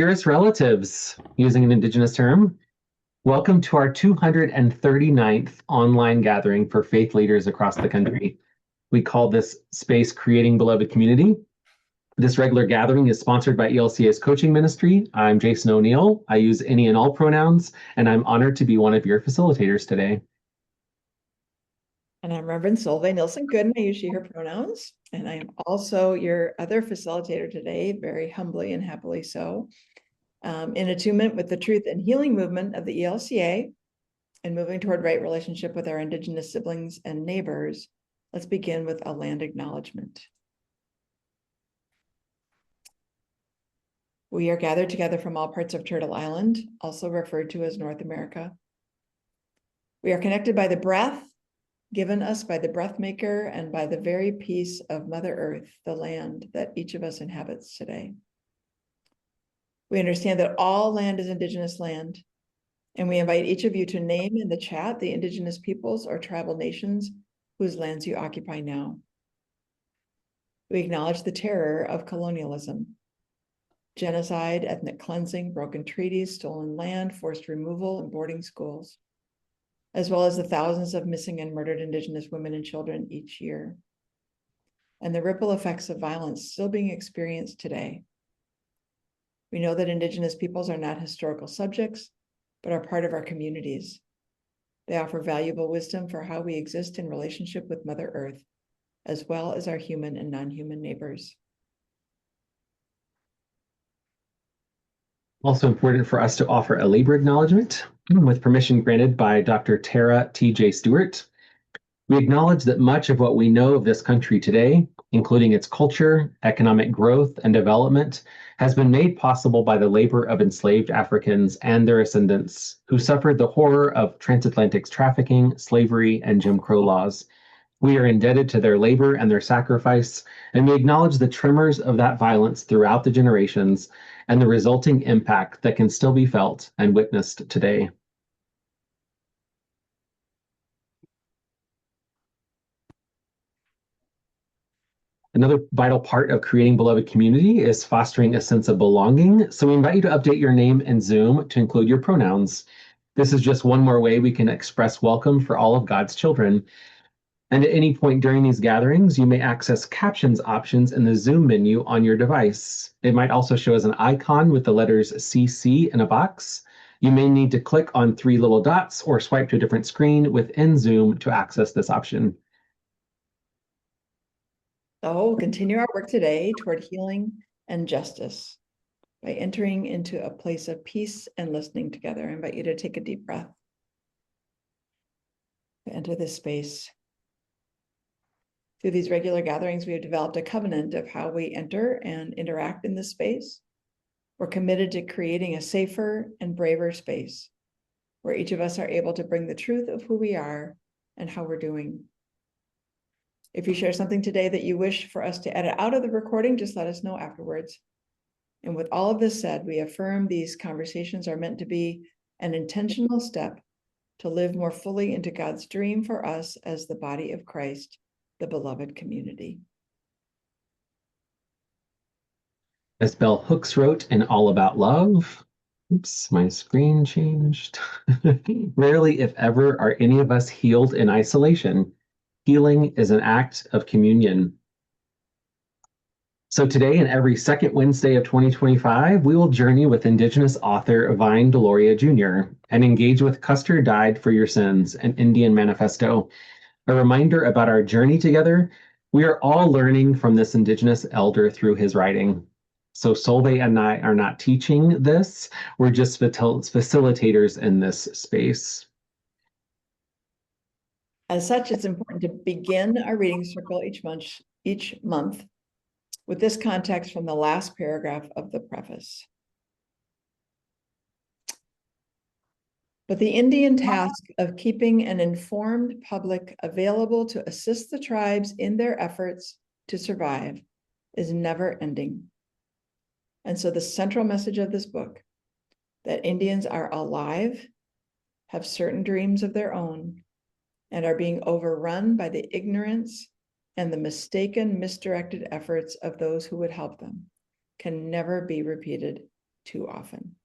Dearest relatives, using an Indigenous term, welcome to our 239th online gathering for faith leaders across the country. We call this space Creating Beloved Community. This regular gathering is sponsored by ELCA's coaching ministry. I'm Jason O'Neill. I use any and all pronouns, and I'm honored to be one of your facilitators today. And I'm Reverend Solveig Nilsson Gooden. I use she, her pronouns. And I am also your other facilitator today, very humbly and happily so, in attunement with the truth and healing movement of the ELCA and moving toward right relationship with our Indigenous siblings and neighbors. Let's begin with a land acknowledgement. We are gathered together from all parts of Turtle Island, also referred to as North America. We are connected by the breath given us by the breath maker and by the very piece of Mother Earth, the land that each of us inhabits today. We understand that all land is Indigenous land, and we invite each of you to name in the chat the Indigenous peoples or tribal nations whose lands you occupy now. We acknowledge the terror of colonialism, genocide, ethnic cleansing, broken treaties, stolen land, forced removal, and boarding schools, as well as the thousands of missing and murdered Indigenous women and children each year, and the ripple effects of violence still being experienced today. We know that Indigenous peoples are not historical subjects, but are part of our communities. They offer valuable wisdom for how we exist in relationship with Mother Earth, as well as our human and non-human neighbors. Also important for us to offer a labor acknowledgement with permission granted by Dr. Tara T.J. Stewart. We acknowledge that much of what we know of this country today, including its culture, economic growth, and development, has been made possible by the labor of enslaved Africans and their ascendants who suffered the horror of transatlantic trafficking, slavery, and Jim Crow laws. We are indebted to their labor and their sacrifice, and we acknowledge the tremors of that violence throughout the generations and the resulting impact that can still be felt and witnessed today. Another vital part of creating beloved community is fostering a sense of belonging. So we invite you to update your name in Zoom to include your pronouns. This is just one more way we can express welcome for all of God's children. And at any point during these gatherings, you may access captions options in the Zoom menu on your device. It might also show as an icon with the letters CC in a box. You may need to click on 3 little dots or swipe to a different screen within Zoom to access this option. So we'll continue our work today toward healing and justice by entering into a place of peace and listening together. I invite you to take a deep breath. Enter this space. Through these regular gatherings, we have developed a covenant of how we enter and interact in this space. We're committed to creating a safer and braver space where each of us are able to bring the truth of who we are and how we're doing. If you share something today that you wish for us to edit out of the recording, just let us know afterwards. And with all of this said, we affirm these conversations are meant to be an intentional step to live more fully into God's dream for us as the body of Christ, the beloved community. As Bell Hooks wrote in All About Love, oops, my screen changed. Rarely, if ever, are any of us healed in isolation. Healing is an act of communion. So today and every second Wednesday of 2025, we will journey with Indigenous author Vine Deloria Jr. and engage with Custer Died for Your Sins, an Indian manifesto. A reminder about our journey together. We are all learning from this Indigenous elder through his writing. So Solveig and I are not teaching this. We're just facilitators in this space. As such, it's important to begin our reading circle each month with this context from the last paragraph of the preface. But the Indian task of keeping an informed public available to assist the tribes in their efforts to survive is never ending. And so the central message of this book, that Indians are alive, have certain dreams of their own, and are being overrun by the ignorance and the mistaken, misdirected efforts of those who would help them, can never be repeated too often.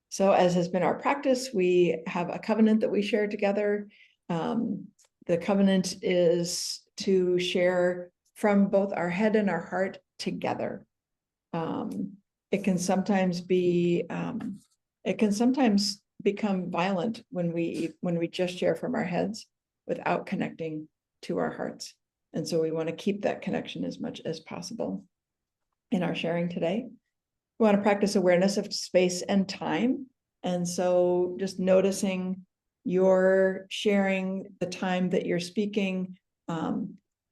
So as has been our practice, we have a covenant that we share together. The covenant is to share from both our head and our heart together. It can sometimes become violent when we just share from our heads without connecting to our hearts. And so we want to keep that connection as much as possible in our sharing today. We want to practice awareness of space and time. And so just noticing you're sharing the time that you're speaking.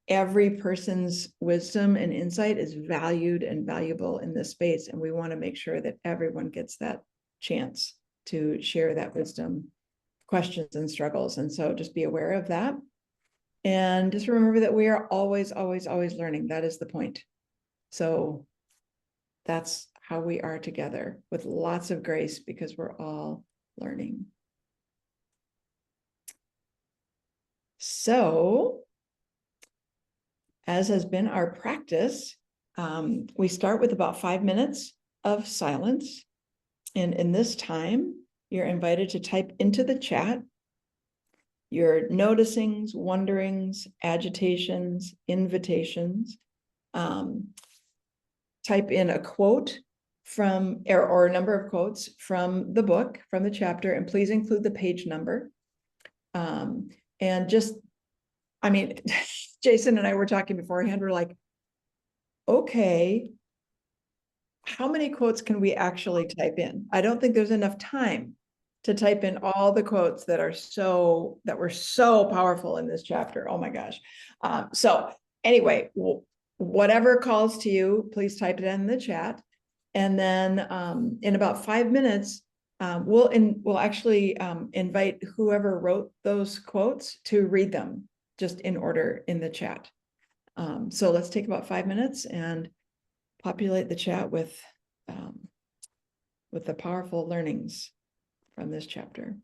Every person's wisdom and insight is valued and valuable in this space. And we want to make sure that everyone gets that chance to share that wisdom, questions and struggles. And so just be aware of that. And just remember that we are always, always, always learning. That is the point. So that's how we are together, with lots of grace, because we're all learning. So, as has been our practice, we start with about 5 minutes of silence. And in this time, you're invited to type into the chat your noticings, wonderings, agitations, invitations. Type in a quote from, or a number of quotes from the book, from the chapter, and please include the page number. And just, I mean, Jason and I were talking beforehand, we're like, okay, how many quotes can we actually type in? I don't think there's enough time to type in all the quotes that were so powerful in this chapter. Oh my gosh. So anyway, whatever calls to you, please type it in the chat. And then in about 5 minutes, we'll actually invite whoever wrote those quotes to read them just in order in the chat. So let's take about 5 minutes and populate the chat with the powerful learnings from this chapter.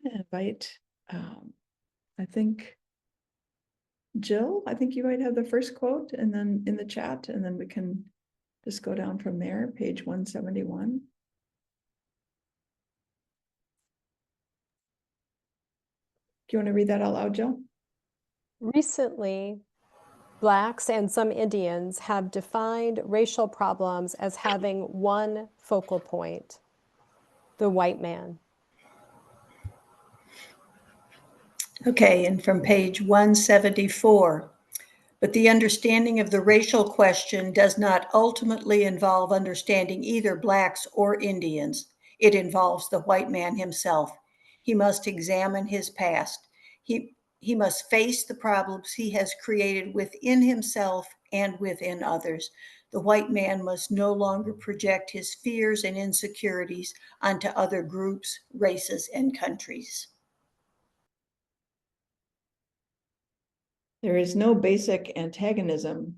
invite, I think, Jill, I think you might have the first quote and then in the chat, and then we can just go down from there, page 171. Do you want to read that out loud, Jill? Recently, Blacks and some Indians have defined racial problems as having one focal point: the white man. Okay, and from page 174. But the understanding of the racial question does not ultimately involve understanding either Blacks or Indians. It involves the white man himself. He must examine his past. He must face the problems he has created within himself and within others. The white man must no longer project his fears and insecurities onto other groups, races, and countries. There is no basic antagonism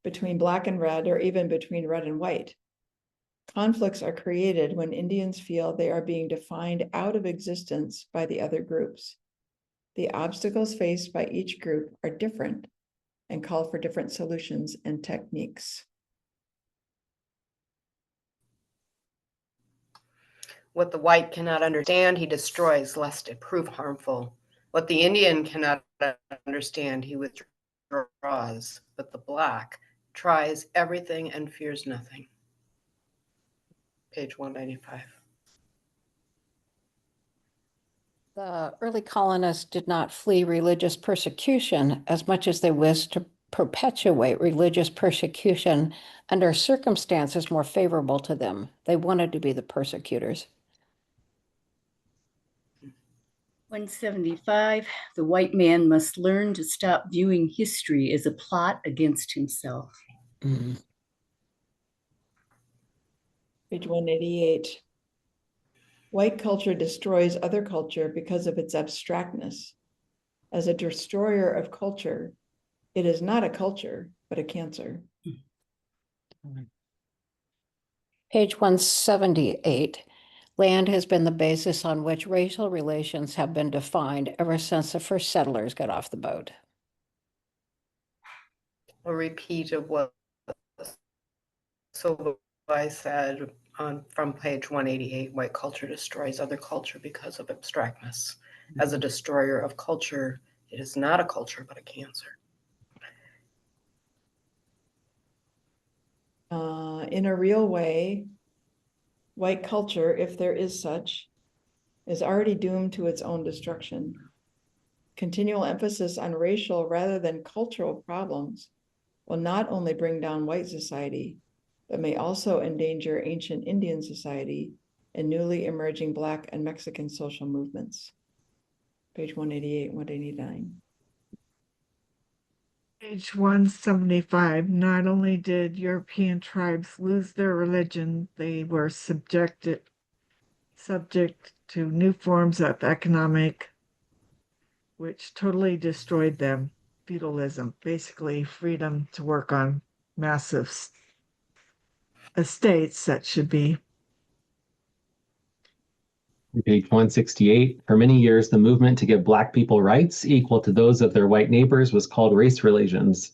between black and red, or even between red and white. Conflicts are created when Indians feel they are being defined out of existence by the other groups. The obstacles faced by each group are different and call for different solutions and techniques. What the white cannot understand, he destroys, lest it prove harmful. What the Indian cannot understand, he withdraws. But the Black tries everything and fears nothing. Page 195. The early colonists did not flee religious persecution as much as they wished to perpetuate religious persecution under circumstances more favorable to them. They wanted to be the persecutors. 175, the white man must learn to stop viewing history as a plot against himself. Mm-hmm. Page 188. White culture destroys other culture because of its abstractness. As a destroyer of culture, it is not a culture, but a cancer. Page 178. Land has been the basis on which racial relations have been defined ever since the first settlers got off the boat. A repeat of what I said from page 188, white culture destroys other culture because of abstractness. As a destroyer of culture, it is not a culture, but a cancer. In a real way, white culture, if there is such, is already doomed to its own destruction. Continual emphasis on racial rather than cultural problems will not only bring down white society, but may also endanger ancient Indian society and newly emerging Black and Mexican social movements. Page 188, 189. Page 175, not only did European tribes lose their religion, they were subject to new forms of economic, which totally destroyed them. Feudalism, basically freedom to work on massive estates that should be. Page 168. For many years, the movement to give Black people rights equal to those of their white neighbors was called race relations.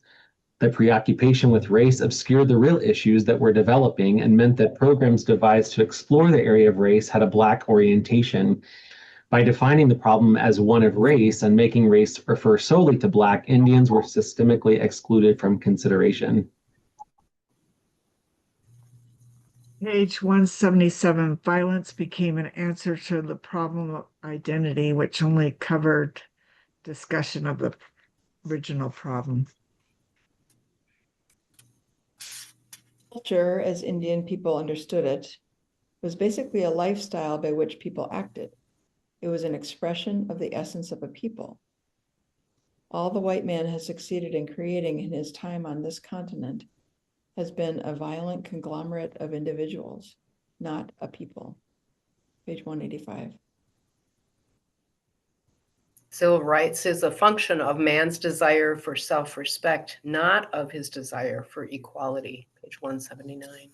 The preoccupation with race obscured the real issues that were developing and meant that programs devised to explore the area of race had a Black orientation. By defining the problem as one of race and making race refer solely to Black, Indians were systemically excluded from consideration. Page 177, violence became an answer to the problem of identity, which only covered discussion of the original problem. Culture, as Indian people understood it, was basically a lifestyle by which people acted. It was an expression of the essence of a people. All the white man has succeeded in creating in his time on this continent has been a violent conglomerate of individuals, not a people. Page 185. Civil rights is a function of man's desire for self-respect, not of his desire for equality. Page 179.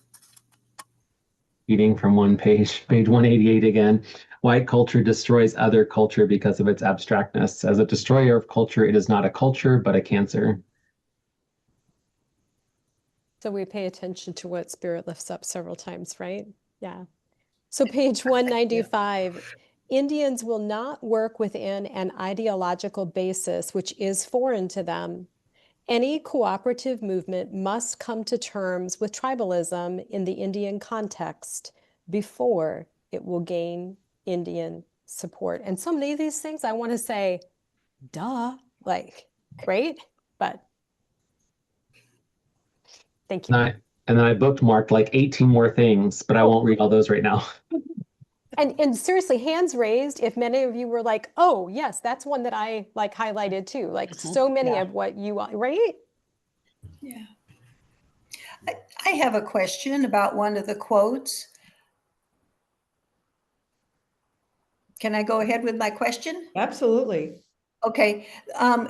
Reading from one page, page 188 again. White culture destroys other culture because of its abstractness. As a destroyer of culture, it is not a culture, but a cancer. So we pay attention to what Spirit lifts up several times, right? Yeah. So page 195, Indians will not work within an ideological basis which is foreign to them. Any cooperative movement must come to terms with tribalism in the Indian context before it will gain Indian support. And so many of these things I want to say, duh, like, right? But thank you. And then I bookmarked like 18 more things, but I won't read all those right now. And seriously, hands raised if many of you were like, oh, yes, that's one that I like highlighted too. Like so many of what you, right? Yeah. I have a question about one of the quotes. Can I go ahead with my question? Absolutely. Okay.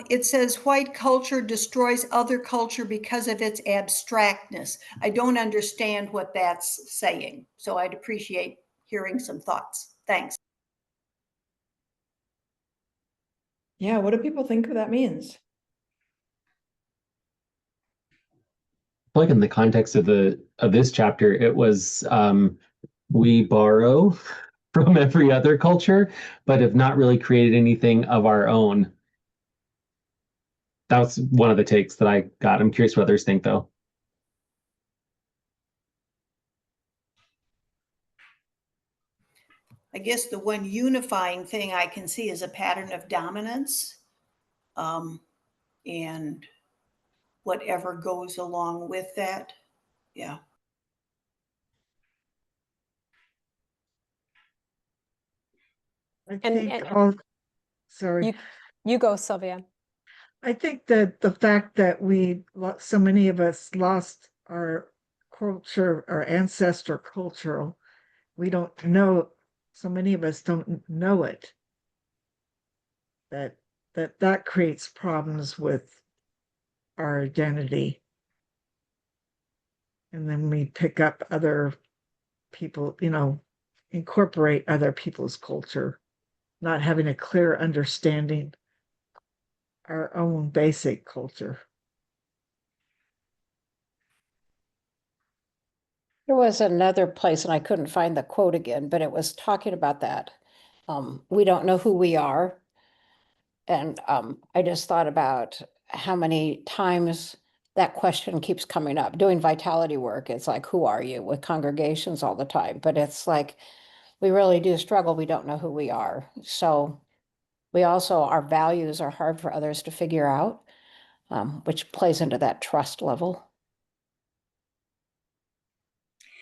It says white culture destroys other culture because of its abstractness. I don't understand what that's saying, so I'd appreciate hearing some thoughts. Thanks. Yeah, what do people think that means? Like in the context of this chapter, it was we borrow from every other culture, but have not really created anything of our own. That was one of the takes that I got. I'm curious what others think, though. I guess the one unifying thing I can see is a pattern of dominance, and whatever goes along with that. Yeah. I And- think and- all, sorry. You go, Sylvia. I think that the fact that so many of us lost our culture, our ancestor cultural, we don't know, so many of us don't know it. That creates problems with our identity. And then we pick up other people, incorporate other people's culture, not having a clear understanding our own basic culture. There was another place, and I couldn't find the quote again, but it was talking about that. We don't know who we are. And I just thought about how many times that question keeps coming up. Doing vitality work, it's like, who are you, with congregations all the time? But it's like, we really do struggle. We don't know who we are. So we also, our values are hard for others to figure out, which plays into that trust level.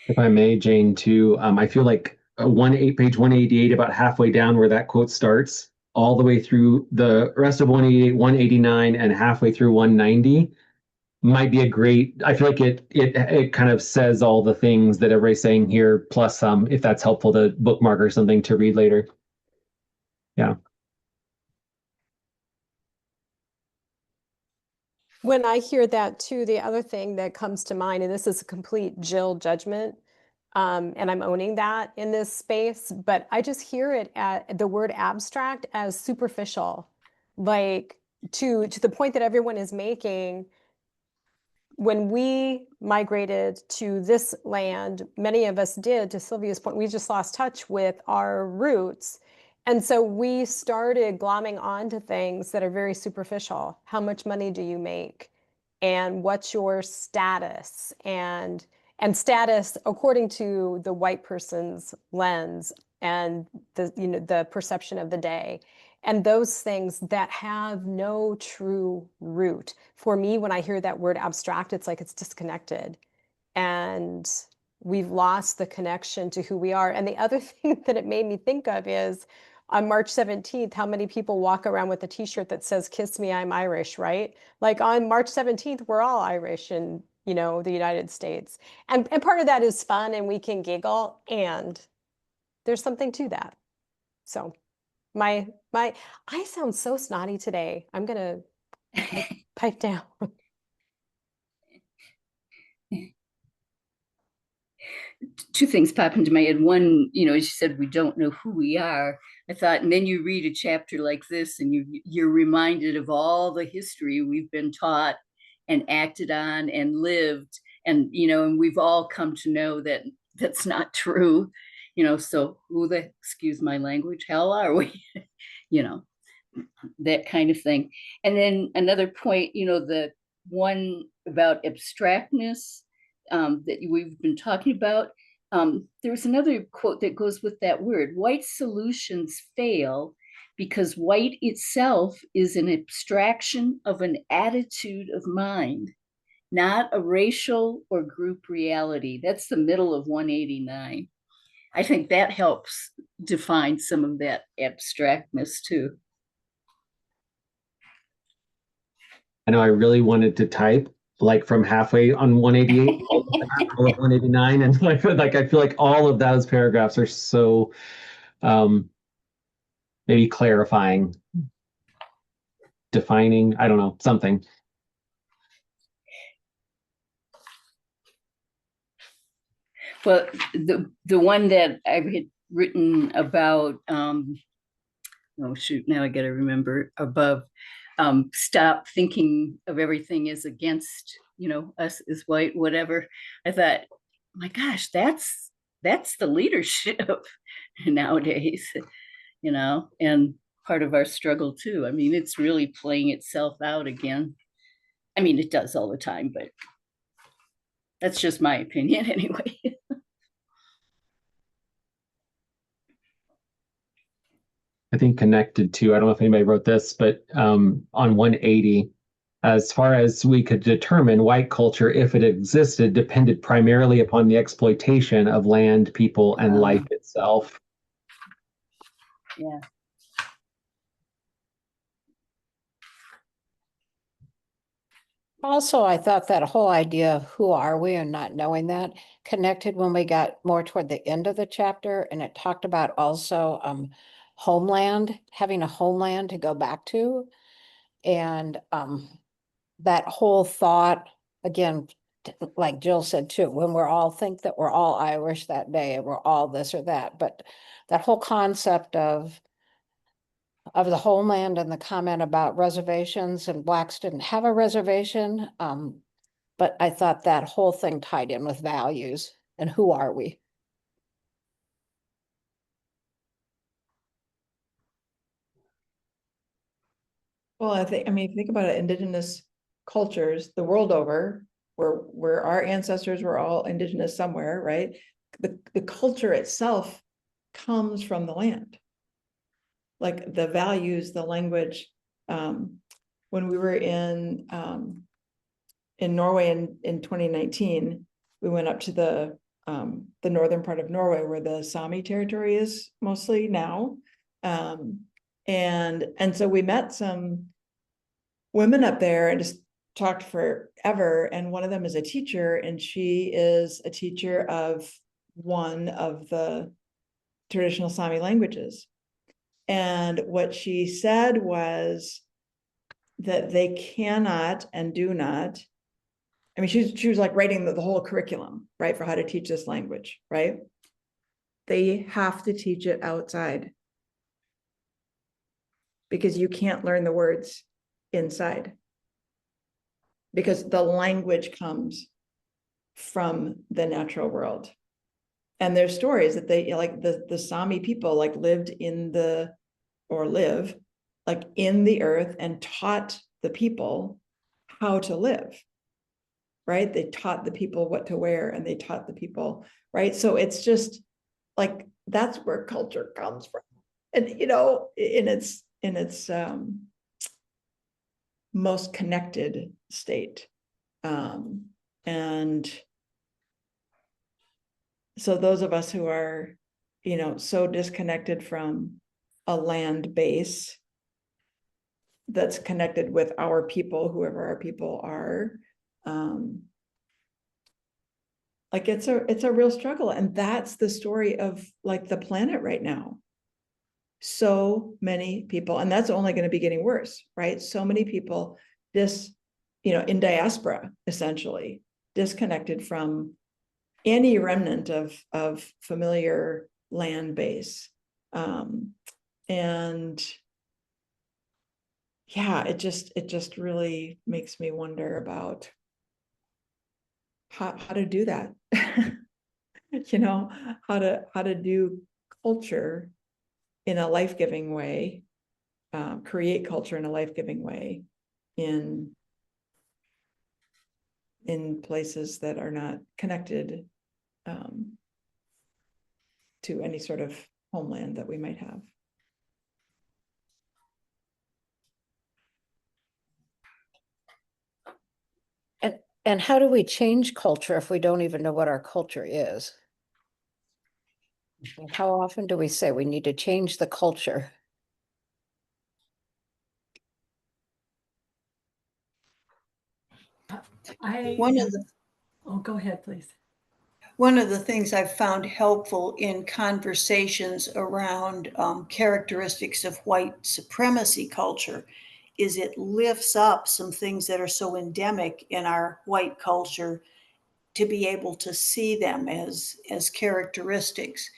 If I may, Jane, too, I feel like page 188, about halfway down where that quote starts, all the way through the rest of 188, 189, and halfway through 190 might be a great. I feel like it kind of says all the things that everybody's saying here, plus some, if that's helpful to bookmark or something to read later. Yeah. When I hear that too, the other thing that comes to mind, and this is a complete Jill judgment, and I'm owning that in this space, but I just hear it at the word abstract as superficial, like to the point that everyone is making. When we migrated to this land, many of us did, to Sylvia's point, we just lost touch with our roots. And so we started glomming onto things that are very superficial. How much money do you make? And what's your status? And status according to the white person's lens and the perception of the day. And those things that have no true root. For me, when I hear that word abstract, it's like it's disconnected. And we've lost the connection to who we are. And the other thing that it made me think of is on March 17th, how many people walk around with a t-shirt that says, "Kiss me, I'm Irish," right? Like on March 17th, we're all Irish in, the United States. And part of that is fun and we can giggle, and there's something to that. So I sound so snotty today. I'm gonna pipe down. two things pop into my head. One, you know, as you said, we don't know who we are. I thought, and then you read a chapter like this and you're reminded of all the history we've been taught and acted on and lived. And, you know, and we've all come to know that that's not true, you know, so who the, excuse my language, hell are we? You know, that kind of thing. And then another point, you know, the one about abstractness that we've been talking about. There's another quote that goes with that word. White solutions fail because white itself is an abstraction of an attitude of mind, not a racial or group reality. That's the middle of 189. I think that helps define some of that abstractness too. I know I really wanted to type like from halfway on 188 all of 189, and like I feel like all of those paragraphs are so maybe clarifying, defining, I don't know, something. Well, the one that I had written about, oh shoot, now I got to remember above, stop thinking of everything as against, you know, us as white, whatever. I thought, my gosh, that's the leadership nowadays, you know, and part of our struggle too. I mean, it's really playing itself out again. I mean, it does all the time, but that's just my opinion anyway. I think connected to, I don't know if anybody wrote this, but on 180, as far as we could determine, white culture, if it existed, depended primarily upon the exploitation of land, people, and life itself. Yeah. Also, I thought that whole idea of who are we and not knowing that connected when we got more toward the end of the chapter, and it talked about also homeland, having a homeland to go back to. And that whole thought, again, like Jill said too, when we're all think that we're all Irish that day, we're all this or that, but that whole concept of the homeland and the comment about reservations, and Blacks didn't have a reservation. But I thought that whole thing tied in with values and who are we? Well, I mean, think about it, Indigenous cultures the world over, where our ancestors were all Indigenous somewhere, right? The culture itself comes from the land. Like the values, the language. When we were in Norway in 2019, we went up to the northern part of Norway where the Sami territory is mostly now. And so we met some women up there and just talked forever. And one of them is a teacher, and she is a teacher of one of the traditional Sami languages. And what she said was that they cannot and do not, I mean, she was like writing the whole curriculum, right, for how to teach this language, right? They have to teach it outside because you can't learn the words inside, because the language comes from the natural world. And there's stories that they, like the Sami people, like live in the earth and taught the people how to live, right? They taught the people what to wear, and they taught the people, right? So it's just like, that's where culture comes from. And, you know, in its most connected state. And so those of us who are, you know, so disconnected from a land base that's connected with our people, whoever our people are, like it's a real struggle. And that's the story of like the planet right now. So many people, and that's only going to be getting worse, right? So many people in diaspora, essentially disconnected from any remnant of familiar land base. And yeah, it just really makes me wonder about how to do that. You know, how to do culture in a life-giving way, create culture in a life-giving way in places that are not connected to any sort of homeland that we might have. And how do we change culture if we don't even know what our culture is? How often do we say we need to change the culture? Oh, go ahead, please. One of the things I've found helpful in conversations around characteristics of white supremacy culture is it lifts up some things that are so endemic in our white culture to be able to see them as characteristics.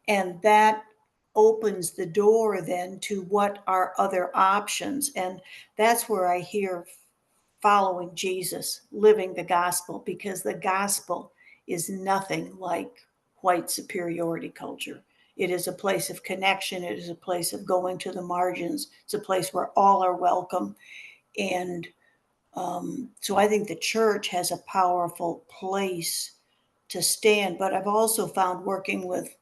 And that opens the door then to what are other options. And that's where I hear following Jesus, living the gospel, because the gospel is nothing like white superiority culture. It is a place of connection. It is a place of going to the margins. It's a place where all are welcome. And so I think the church has a powerful place to stand. But I've also found working with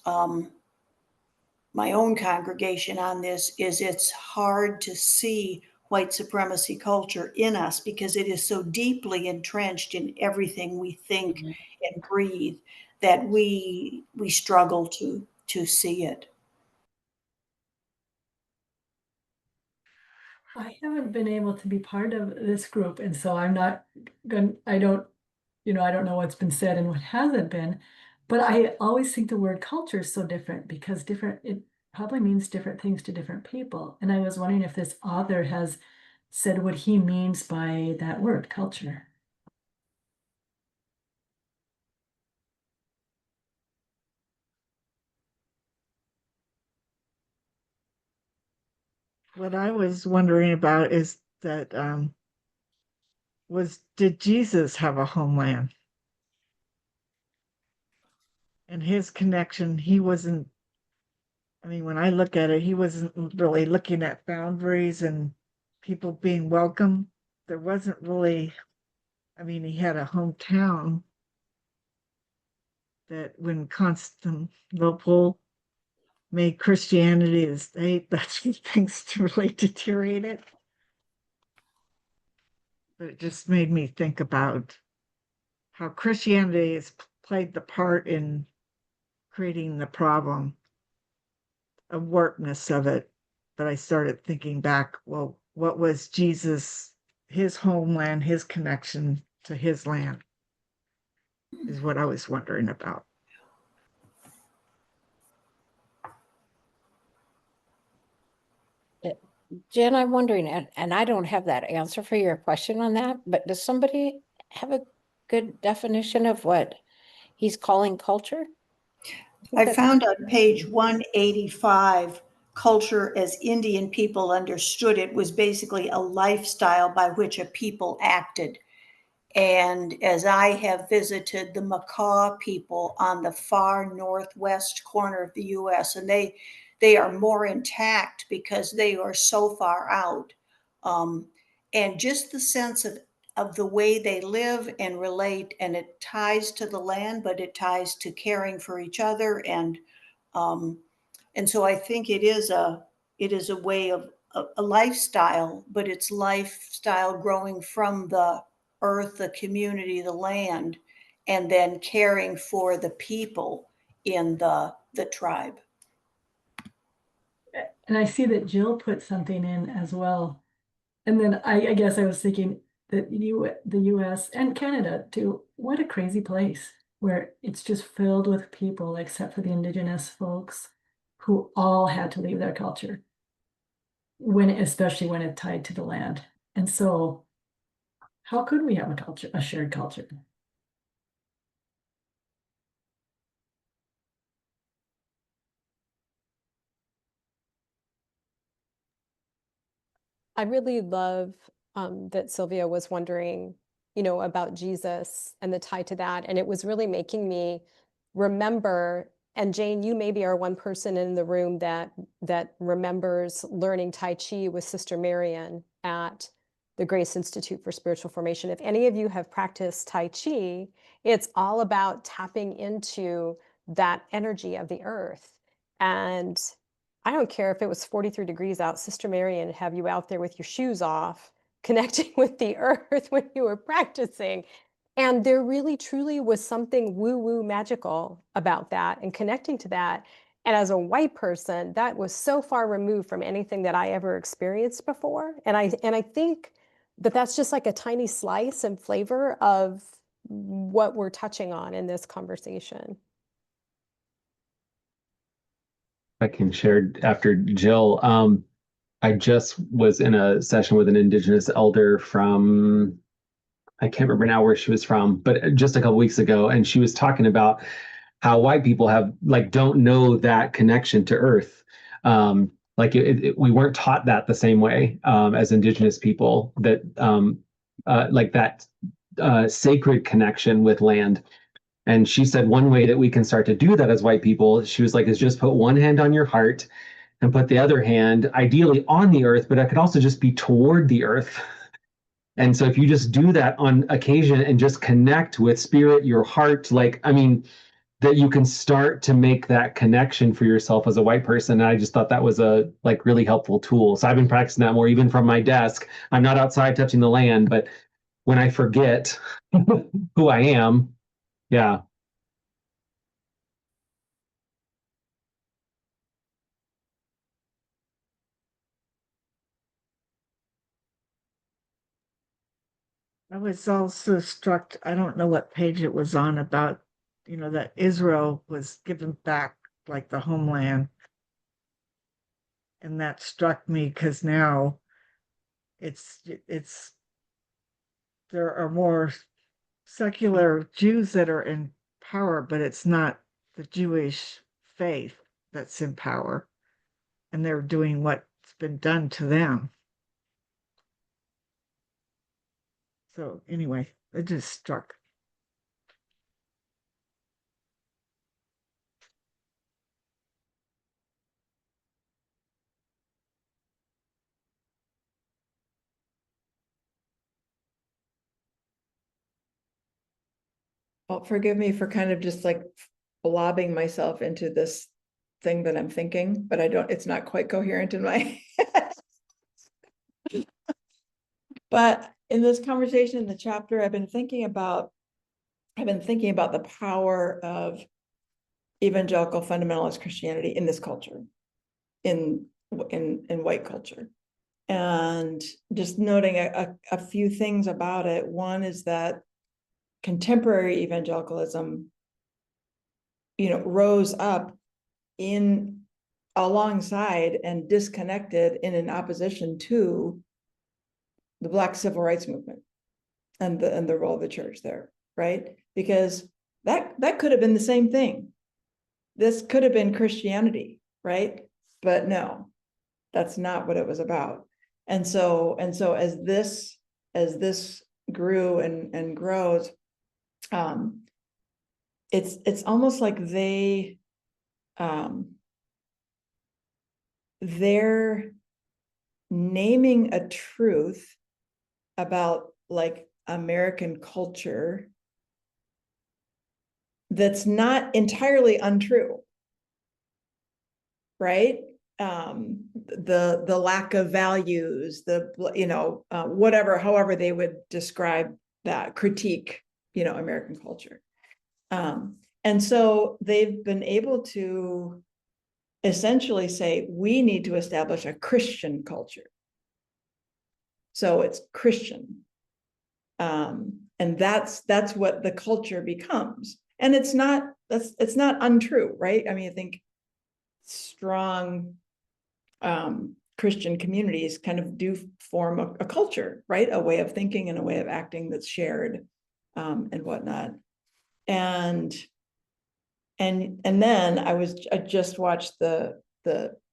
my own congregation on this is it's hard to see white supremacy culture in us because it is so deeply entrenched in everything we think and breathe that we struggle to see it. I haven't been able to be part of this group, and so I'm not going, I don't know what's been said and what hasn't been, but I always think the word culture is so different because it probably means different things to different people. And I was wondering if this author has said what he means by that word, culture. What I was wondering about is that did Jesus have a homeland? And his connection, he wasn't, I mean, when I look at it, he wasn't really looking at boundaries and people being welcome. There wasn't really, I mean, he had a hometown that when Constantinople made Christianity the state, that's when things really deteriorated. But it just made me think about how Christianity has played the part in creating the problem, awarpness of it. But I started thinking back, well, what was Jesus, his homeland, his connection to his land is what I was wondering about. Jen, I'm wondering, and I don't have that answer for your question on that, but does somebody have a good definition of what he's calling culture? I found on page 185, culture as Indian people understood it was basically a lifestyle by which a people acted. And as I have visited the Macaw people on the far northwest corner of the US, and they are more intact because they are so far out. And just the sense of the way they live and relate, and it ties to the land, but it ties to caring for each other. And so I think it is a way of a lifestyle, but it's lifestyle growing from the earth, the community, the land, and then caring for the people in the tribe. And I see that Jill put something in as well. And then I guess I was thinking that the US and Canada too, what a crazy place where it's just filled with people except for the Indigenous folks who all had to leave their culture, especially when it tied to the land. And so how could we have a shared culture? I really love that Sylvia was wondering, about Jesus and the tie to that. And it was really making me remember, and Jane, you maybe are one person in the room that remembers learning Tai Chi with Sister Marian at the Grace Institute for Spiritual Formation. If any of you have practiced Tai Chi, it's all about tapping into that energy of the earth. And I don't care if it was 43 degrees out, Sister Marian would have you out there with your shoes off, connecting with the earth when you were practicing. And there really truly was something woo-woo magical about that and connecting to that. And as a white person, that was so far removed from anything that I ever experienced before. And I think that that's just like a tiny slice and flavor of what we're touching on in this conversation. I can share after Jill. I just was in a session with an Indigenous elder from, I can't remember now where she was from, but just a couple weeks ago, and she was talking about how white people have don't know that connection to Earth. We weren't taught that the same way as Indigenous people, that sacred connection with land. And she said one way that we can start to do that as white people, she was like, is just put one hand on your heart and put the other hand ideally on the earth, but it could also just be toward the earth. And so if you just do that on occasion and just connect with spirit, your heart, that you can start to make that connection for yourself as a white person. And I just thought that was a really helpful tool. So I've been practicing that more, even from my desk. I'm not outside touching the land, but when I forget who I am, yeah. I was also struck, I don't know what page it was on, about, that Israel was given back like the homeland. And that struck me because now it's there are more secular Jews that are in power, but it's not the Jewish faith that's in power. And they're doing what's been done to them. So anyway, it just struck. Well, forgive me for kind of just blobbing myself into this thing that I'm thinking, but it's not quite coherent in my head. But in this conversation in the chapter, I've been thinking about the power of evangelical fundamentalist Christianity in this culture, in white culture. And just noting a few things about it. One is that contemporary evangelicalism, rose up alongside and disconnected in opposition to the Black civil rights movement and the role of the church there, right? Because that could have been the same thing. This could have been Christianity, right? But no, that's not what it was about. And so as this grew and grows, it's almost like they're naming a truth about American culture that's not entirely untrue, right? The lack of values, whatever, however they would describe that, critique, American culture. And so they've been able to essentially say, we need to establish a Christian culture. So it's Christian. And that's what the culture becomes. And it's not untrue, right? I mean, I think strong Christian communities kind of do form a culture, right? A way of thinking and a way of acting that's shared, and whatnot. And then I just watched the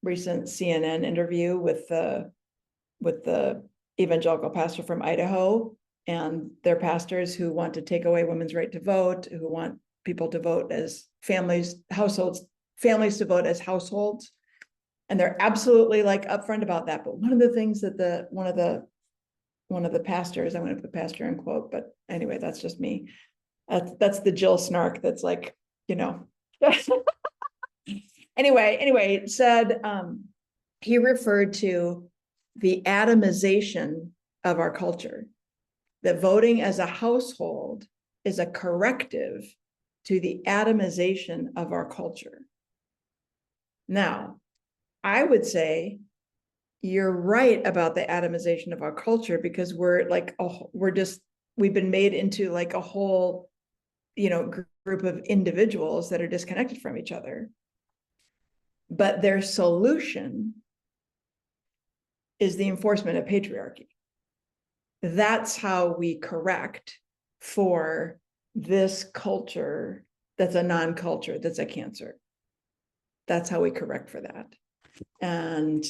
recent CNN interview with the with the evangelical pastor from Idaho and their pastors who want to take away women's right to vote, who want people to vote as families to vote as households. And they're absolutely like upfront about that. But one of the things that one of the pastors, I'm going to put pastor in quote, but anyway, that's just me. That's the Jill snark. That's like, anyway, said, he referred to the atomization of our culture, that voting as a household is a corrective to the atomization of our culture. Now, I would say you're right about the atomization of our culture, because we've been made into like a whole, group of individuals that are disconnected from each other. But their solution is the enforcement of patriarchy. That's how we correct for this culture that's a non-culture, that's a cancer. That's how we correct for that. And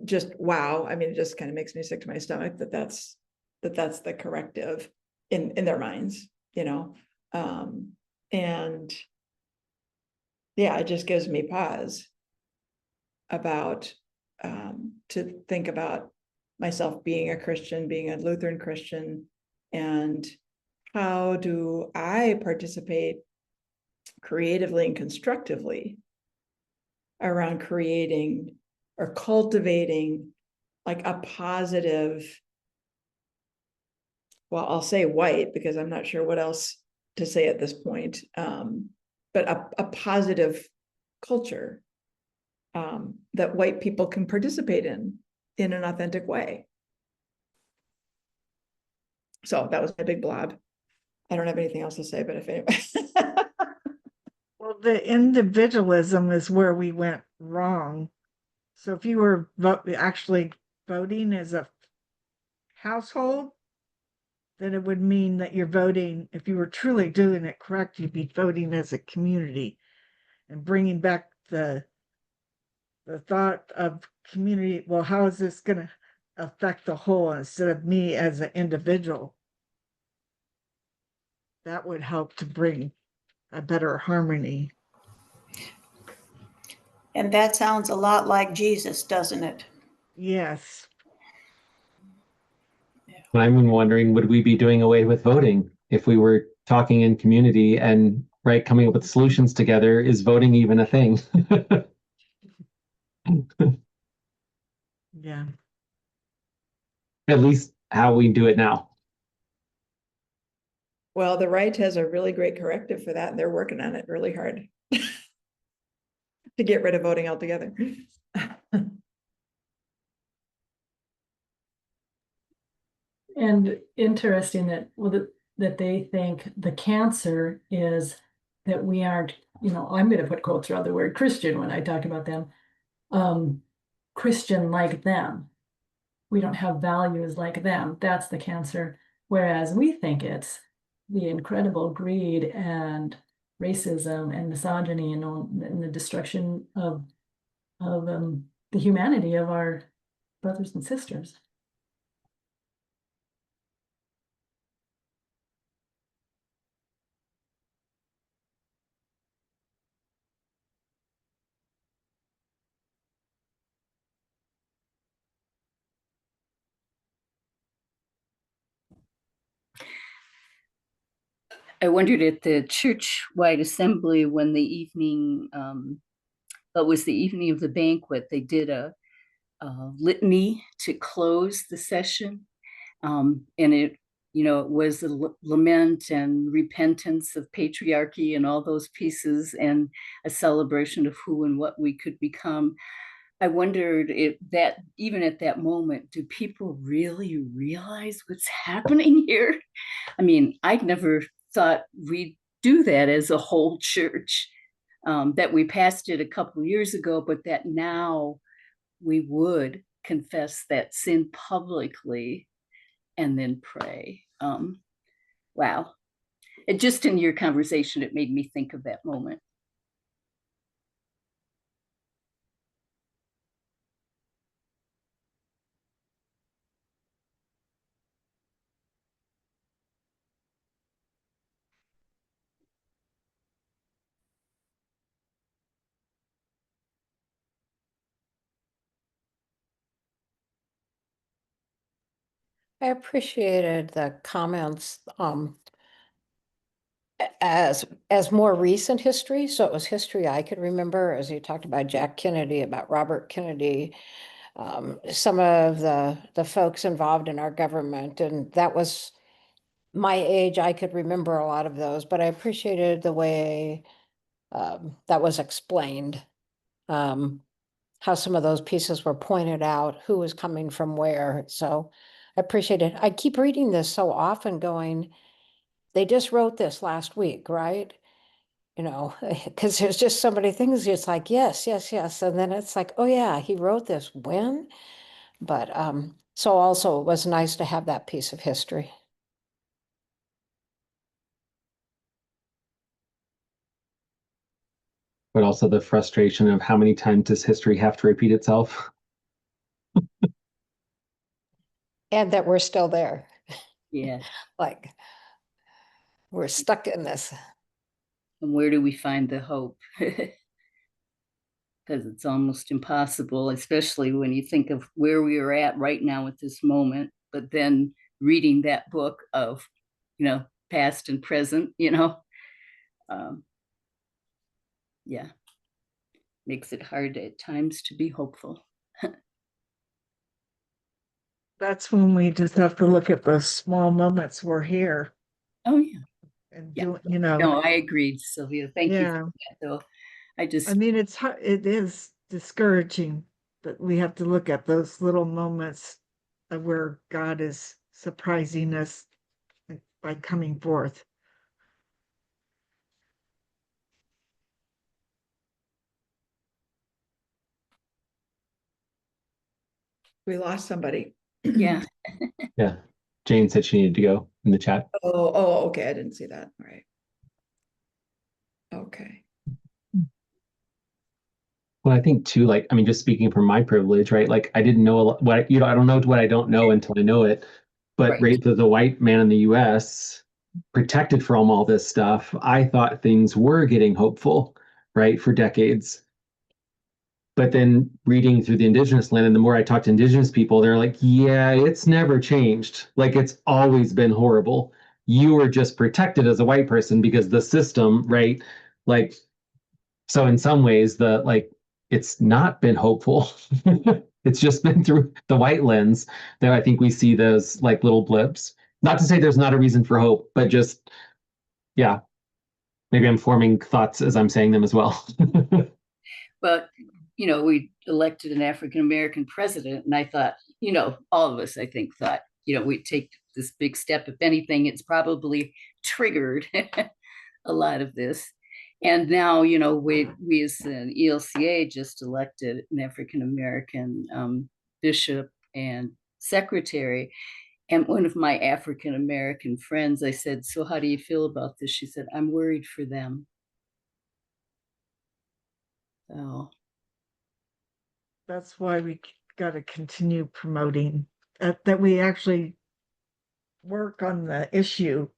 just wow, I mean, it just kind of makes me sick to my stomach that's the corrective in their minds, and yeah, it just gives me pause about to think about myself being a Christian, being a Lutheran Christian, and how do I participate creatively and constructively around creating or cultivating like a positive, well, I'll say white because I'm not sure what else to say at this point, but a positive culture that white people can participate in an authentic way. So that was my big blob. I don't have anything else to say, but if anyway. Well, the individualism is where we went wrong. So if you were actually voting as a household, then it would mean that you're voting, if you were truly doing it correct, you'd be voting as a community and bringing back the thought of community. Well, how is this going to affect the whole instead of me as an individual? That would help to bring a better harmony. And that sounds a lot like Jesus, doesn't it? Yes. I'm wondering, would we be doing away with voting if we were talking in community and coming up with solutions together? Is voting even a thing? Yeah. At least how we do it now. Well, the right has a really great corrective for that, and they're working on it really hard to get rid of voting altogether. And interesting that that they think the cancer is that we aren't, I'm going to put quotes around the word Christian when I talk about them, Christian like them. We don't have values like them. That's the cancer. Whereas we think it's the incredible greed and racism and misogyny and the destruction of the humanity of our brothers and sisters. I wondered at the church-wide assembly when the evening, it was the evening of the banquet, they did a litany to close the session. And it was a lament and repentance of patriarchy and all those pieces and a celebration of who and what we could become. I wondered if that, even at that moment, do people really realize what's happening here? I mean, I'd never thought we'd do that as a whole church, that we passed it a couple of years ago, but that now we would confess that sin publicly and then pray. Wow. It just in your conversation, it made me think of that moment. I appreciated the comments as more recent history. So it was history I could remember, as you talked about Jack Kennedy, about Robert Kennedy, some of the folks involved in our government, and that was my age. I could remember a lot of those, but I appreciated the way that was explained. How some of those pieces were pointed out, who was coming from where. So I appreciate it. I keep reading this so often going, they just wrote this last week, right? You know, because there's just so many things. It's like, yes, yes, yes. And then it's like, oh yeah, he wrote this when? But so also it was nice to have that piece of history. But also the frustration of how many times does history have to repeat itself? And that we're still there. Yeah. Like we're stuck in this. And where do we find the hope? Because it's almost impossible, especially when you think of where we are at right now at this moment, but then reading that book of, past and present, yeah, makes it hard at times to be hopeful. That's when we just have to look at the small moments we're here Oh, yeah. and Yeah. do, No, I agreed, Sylvia. Thank you Yeah. for that, though. I I mean, it's hard, it is discouraging, but we have to look at those little moments of where God is surprising us by coming forth. We lost somebody. yeah. Yeah. Jane said she needed to go in the chat. Oh, okay. I didn't see that. All right. Okay. Well, I think too, like, I mean, just speaking from my privilege, right? Like, I didn't know a lot, what, I don't know what I don't know until I know it. But Right. as a white man in the US, protected from all this stuff, I thought things were getting hopeful, right, for decades. But then reading through the Indigenous land, and the more I talk to Indigenous people, they're like, yeah, it's never changed. Like, it's always been horrible. You were just protected as a white person because the system, right? Like, so in some ways, it's not been hopeful. It's just been through the white lens that I think we see those like little blips. Not to say there's not a reason for hope, but just, yeah, maybe I'm forming thoughts as I'm saying them as well. But, we elected an African American president, and I thought, all of us, I think, thought, we'd take this big step. If anything, it's probably triggered a lot of this. And now, we as an ELCA just elected an African American bishop and secretary. And one of my African American friends, I said, so how do you feel about this? She said, I'm worried for them. So That's why we got to continue promoting that we actually work on the issue,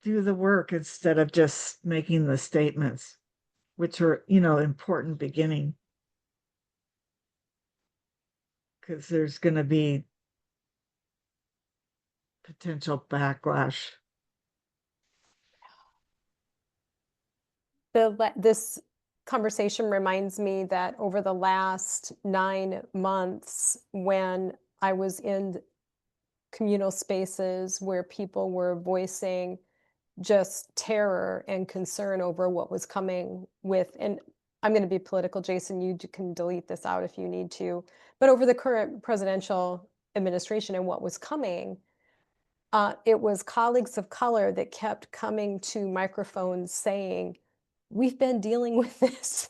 do the work instead of just making the statements, which are, important beginning. Because there's going to be potential backlash. This conversation reminds me that over the last 9 months, when I was in communal spaces where people were voicing just terror and concern over what was coming with, and I'm going to be political, Jason, you can delete this out if you need to, but over the current presidential administration and what was coming, it was colleagues of color that kept coming to microphones saying, we've been dealing with this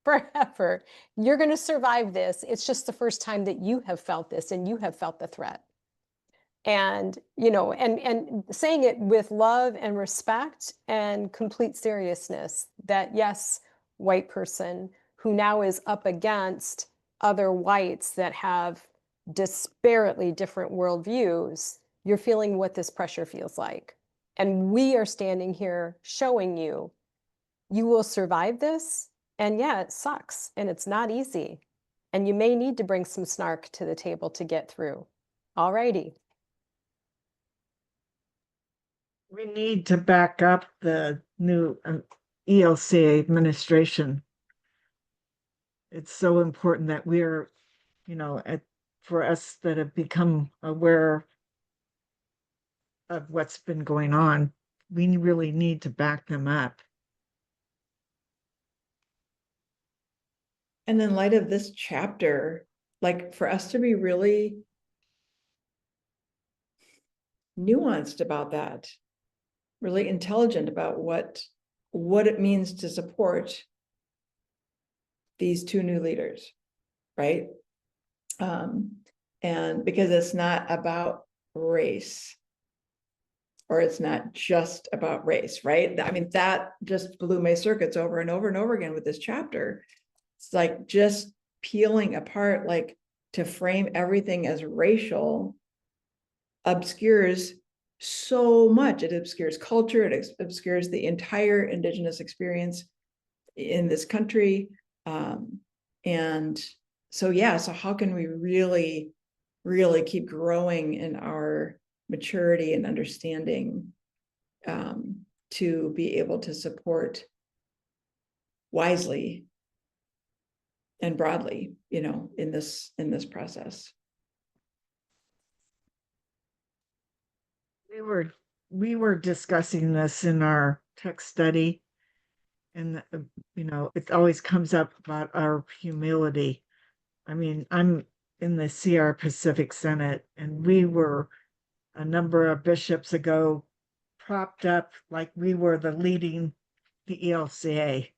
forever. You're going to survive this. It's just the first time that you have felt this and you have felt the threat. And, and saying it with love and respect and complete seriousness that, yes, white person who now is up against other whites that have disparately different worldviews, you're feeling what this pressure feels like. And we are standing here showing you, you will survive this. And yeah, it sucks and it's not easy. And you may need to bring some snark to the table to get through. All righty. We need to back up the new ELCA administration. It's so important that we're, for us that have become aware of what's been going on, we really need to back them up. And in light of this chapter, like for us to be really nuanced about that, really intelligent about what it means to support these two new leaders, right? And because it's not about race, or it's not just about race, right? I mean, that just blew my circuits over and over and over again with this chapter. It's like just peeling apart, like to frame everything as racial obscures so much. It obscures culture, it obscures the entire Indigenous experience in this country. And so, yeah, so how can we really, really keep growing in our maturity and understanding to be able to support wisely and broadly, in this process? We were discussing this in our text study, and it always comes up about our humility. I mean, I'm in the CR Pacific Senate, and we were a number of bishops ago propped up like we were the ELCA.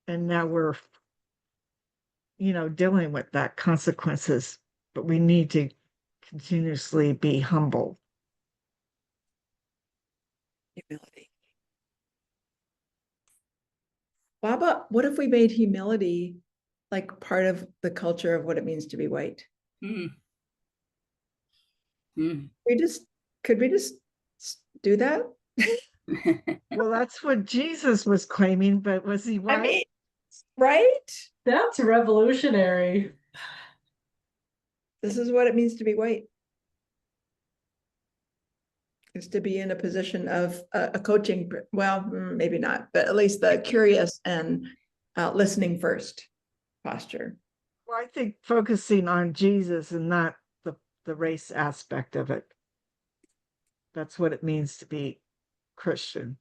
And now we're dealing with that consequences, but we need to continuously be humble. Humility. Baba, what if we made humility like part of the culture of what it means to be white? Mm. Mm. Could we just do that? Well, that's what Jesus was claiming, but was he white? I mean, right? That's revolutionary. This is what it means to be white. Is to be in a position of a coaching, well, maybe not, but at least the curious and listening first posture. Well, I think focusing on Jesus and not the race aspect of it. That's what it means to be Christian,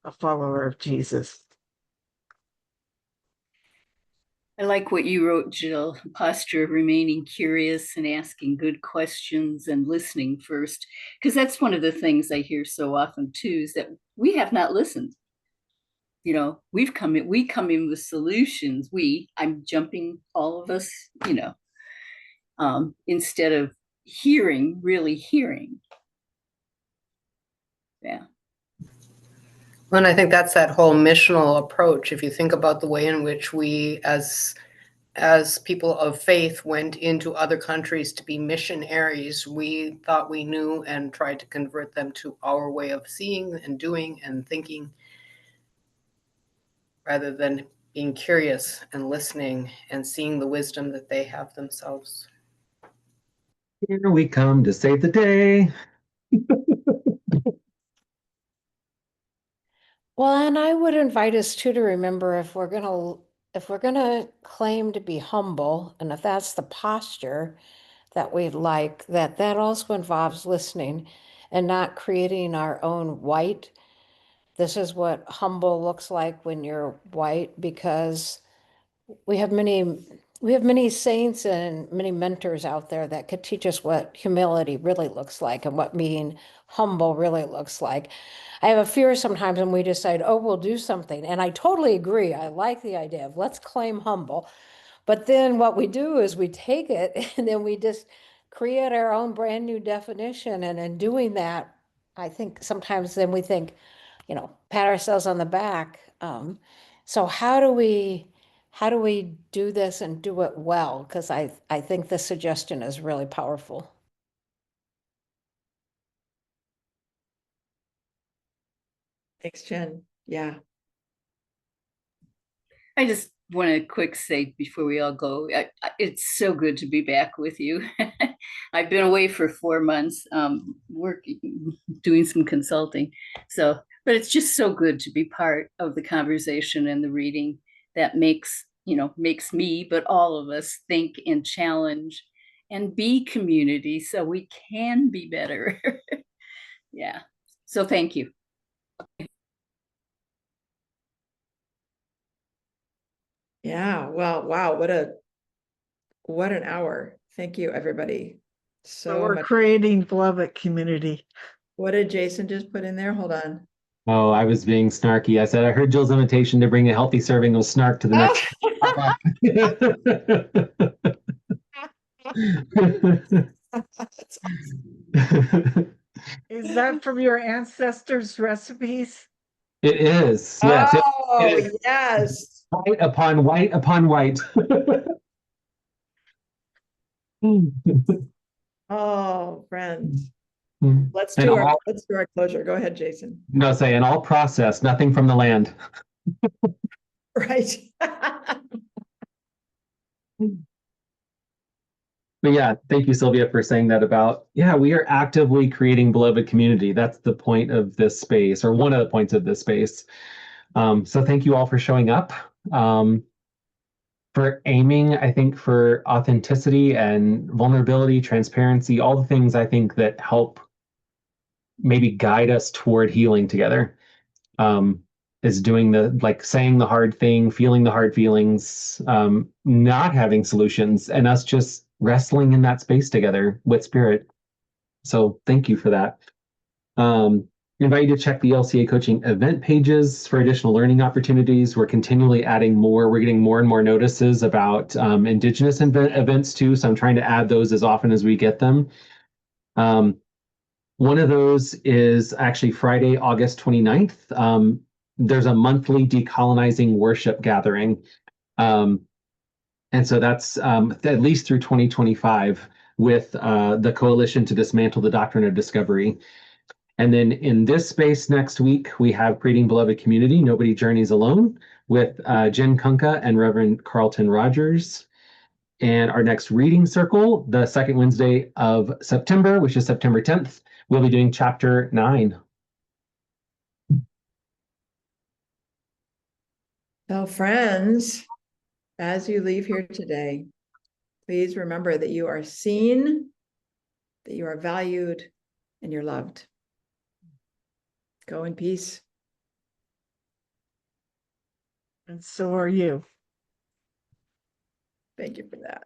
a follower of Jesus. I like what you wrote, Jill, posture of remaining curious and asking good questions and listening first, because that's one of the things I hear so often too, is that we have not listened. We come in with solutions. I'm jumping all of us, instead of really hearing. Yeah. Well, and I think that's that whole missional approach. If you think about the way in which we, as people of faith, went into other countries to be missionaries, we thought we knew and tried to convert them to our way of seeing and doing and thinking, rather than being curious and listening and seeing the wisdom that they have themselves. Here we come to save the day. Well, and I would invite us too to remember, if we're gonna claim to be humble, and if that's the posture that we'd like, that also involves listening and not creating our own white. This is what humble looks like when you're white, because we have many saints and many mentors out there that could teach us what humility really looks like and what being humble really looks like. I have a fear sometimes when we decide, oh, we'll do something. And I totally agree. I like the idea of let's claim humble. But then what we do is we take it and then we just create our own brand new definition. And in doing that, I think sometimes then we think, pat ourselves on the back. So how do we do this and do it well? Because I think this suggestion is really powerful. Thanks, Jen. Yeah. I just want to quick say before we all go, it's so good to be back with you. I've been away for 4 months, working, doing some consulting. So, but it's just so good to be part of the conversation and the reading that makes me, but all of us think and challenge and be community so we can be better. Yeah. So thank you. Yeah, well, wow, what an hour. Thank you, everybody. So So we're much. creating beloved community. What did Jason just put in there? Hold on. Oh, I was being snarky. I said I heard Jill's invitation to bring a healthy serving of snark to the next. That's awesome. Is that from your ancestors' recipes? It is, yes. It Oh, is yes. white upon white upon white. Oh, friends. Let's And do all, our closure. Go ahead, Jason. no, say, and all processed, nothing from the land. Right. But yeah, thank you, Sylvia, for saying that about, yeah, we are actively creating beloved community. That's the point of this space, or one of the points of this space. So thank you all for showing up, for aiming, I think, for authenticity and vulnerability, transparency, all the things I think that help maybe guide us toward healing together. Is doing saying the hard thing, feeling the hard feelings, not having solutions, and us just wrestling in that space together with spirit. So thank you for that. Invite you to check the LCA coaching event pages for additional learning opportunities. We're continually adding more. We're getting more and more notices about Indigenous events too. So I'm trying to add those as often as we get them. One of those is actually Friday, August 29th. There's a monthly decolonizing worship gathering. And so that's at least through 2025 with the Coalition to Dismantle the Doctrine of Discovery. And then in this space next week, we have Creating Beloved Community, Nobody Journeys Alone, with Jen Kunka and Reverend Carlton Rogers. And our next reading circle, the second Wednesday of September, which is September 10th, we'll be doing chapter 9. So, friends, as you leave here today, please remember that you are seen, that you are valued, and you're loved. Go in peace. And so are you. Thank you for that.